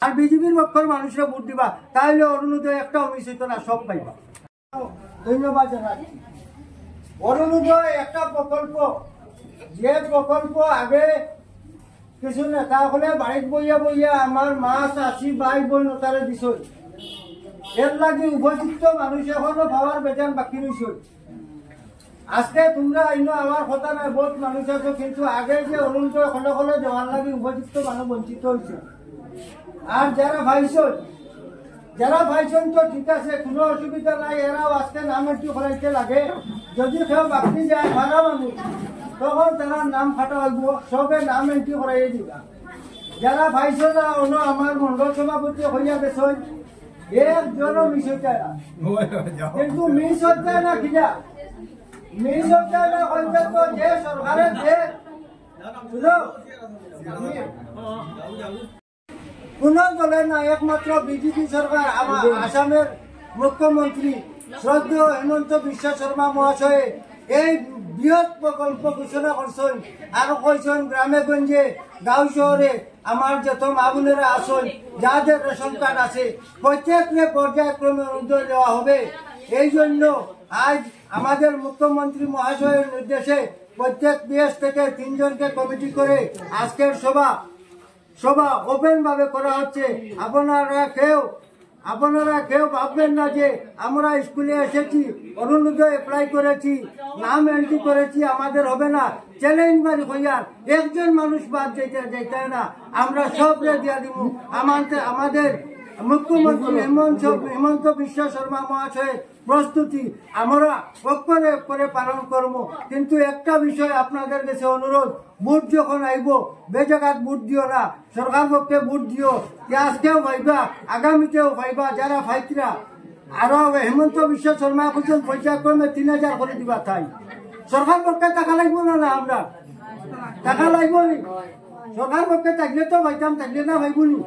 আর বিজেপির পক্ষের মানুষরা ভোট দিবা, তাহলে অরুণোদয় একটা মিস হইতো না, সব পাইবা। ধন্যবাদ জানাচ্ছি। অরুণোদয় একটা প্রকল্প, যে প্রকল্প আগে কিছু নেতা হলে বাড়িত বইয়া বইয়া আমার মা চাষি ভাই বোন তারে দিছ, এর লাগে উপযুক্ত মানুষ এখনো পাওয়ার বেতন বাকি রয়েছ। আজকে তোমরা ইনো আমার কথা নাই, বহুত মানুষ আছো, কিন্তু আগে যে অরুণোদয় হলে হলে দেওয়ার লাগে উপযুক্ত মানুষ বঞ্চিত হয়েছে। আর যারা ভাইছেন তো ঠিক আছে, কোনো অসুবিধা নাই, এরাও আজকে নাম এন্ট্রি করাইতে লাগে। যদি কেউ বাকি যায় ভাড়া মানুষ, তখন তারা নাম ফাটা হইব, সবে নাম এন্ট্রি করাইয়ে দিবা। যারা ভাইছে না অন্য আমার মন্ডল সভাপতি হইয়া গেছেন, একজনও মিস হইতে না, কিন্তু মিস হইতে না কিনা মিস হইতে না হইতে তো যে সরকারের যে কোন দলের না, একমাত্র বিজেপি সরকার। আমার আসামের মুখ্যমন্ত্রী শ্রদ্ধেয় হেমন্ত বিশ্ব শর্মা মহাশয়ে এই বৃহৎ প্রকল্প ঘোষণা করছেন। আরো কইছেন গ্রামে গঞ্জে গাঁও শহরে আমার যত মা বোনেরা আছেন, যাদের রেশন কার্ড আছে, প্রত্যেককে পর্যায়ক্রমে অরুণোদয় দেওয়া হবে। এই জন্য আজ আমাদের মুখ্যমন্ত্রী মহাশয়ের নির্দেশে প্রত্যেক পিএস থেকে 3 জনকে কমিটি করে আজকের সভা ওপেন ভাবে করা হচ্ছে। আপনারা কেউ ভাববেন না যে আমরা স্কুলে এসেছি, অরুণোদয় অ্যাপ্লাই করেছি, নাম এন্ট্রি করেছি, আমাদের হবে না। চ্যালেঞ্জ মারি হইয়ার একজন মানুষ বাদ যাইতে না, আমরা সবরে দিয়া দিব। আমাদের মুখ্যমন্ত্রী হেমন্ত বিশ্ব শর্মা মহাশয়ের প্রস্তুতি আমরা অক্ষরে পালন করব। কিন্তু একটা বিষয় আপনাদের কাছে অনুরোধ, ভোট যখন আইব বেজাগাত ভোট দিও না, সরকার পক্ষে ভোট দিও। আজকেও পাইবা, আগামীতেও পাইবা। যারা ফাইতরা আরো হেমন্ত বিশ্ব শর্মা বলছেন পর্যায়ক্রমে 3000 করে দিবা, তাই সরকার পক্ষে টাকা লাগবো না, আমরা টাকা লাগবো নি। সরকার পক্ষে থাকলে তো পাইতাম, থাকলে না পাইব নি।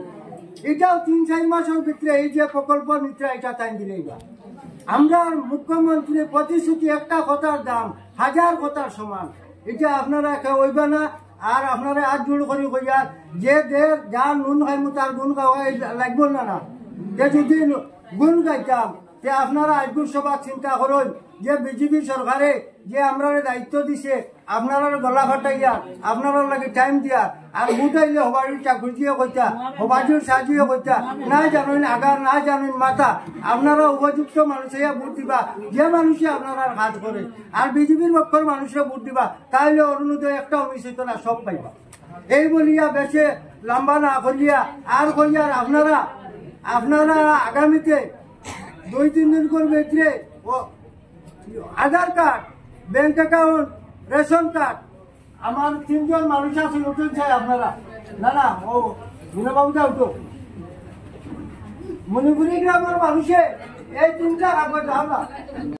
এটাও 3-4 মাসের ভিতরে এই যে প্রকল্প নিত্রা এটা টাইম দিলে আমরা মুখ্যমন্ত্রীর প্রতিশ্রুতি একটা কথার দাম 1000 কথার সমান। এটা আপনারা কেউ হইবে না। আর আপনারা আজ জোর করি কইয়ার যে যার নুন খাইমু তার গুণ গাওয়া লাগবো না। যে যদি গুণ গাইতাম, যে আপনারা আজগুর সভা চিন্তা করেন যে বিজেপি সরকারে যে আমরা দায়িত্ব দিছে, আপনারা গলা ফাটাইয়া আপনারা লাগে টাইম দিয়া, আর ভোট আইলে হবাড়ির চাকরি দিয়ে কইতা, হবাজুর সাজিয়ে কইতা, না জানেন আগা না জানেন মাথা। আপনারা উপযুক্ত মানুষে ভোট দিবা, যে মানুষে আপনারা কাজ করে। আর বিজেপির পক্ষের মানুষরা ভোট দিবা, তাহলে অরুণোদয় একটা মিস হইতো না, সব পাইবা। এই বলিয়া বেশে লম্বা না করিয়া আর কইয়ার আপনারা আগামীতে 2-3 দিন করে ভিতরে Aadhaar card, bank account, ration card, আমার 3 জন মানুষ আছে নতুন চাই আপনারা। না ও গুণবাবু যাও তো মণিপুরি গ্রামের মানুষে এই 3টা কাগজ আমরা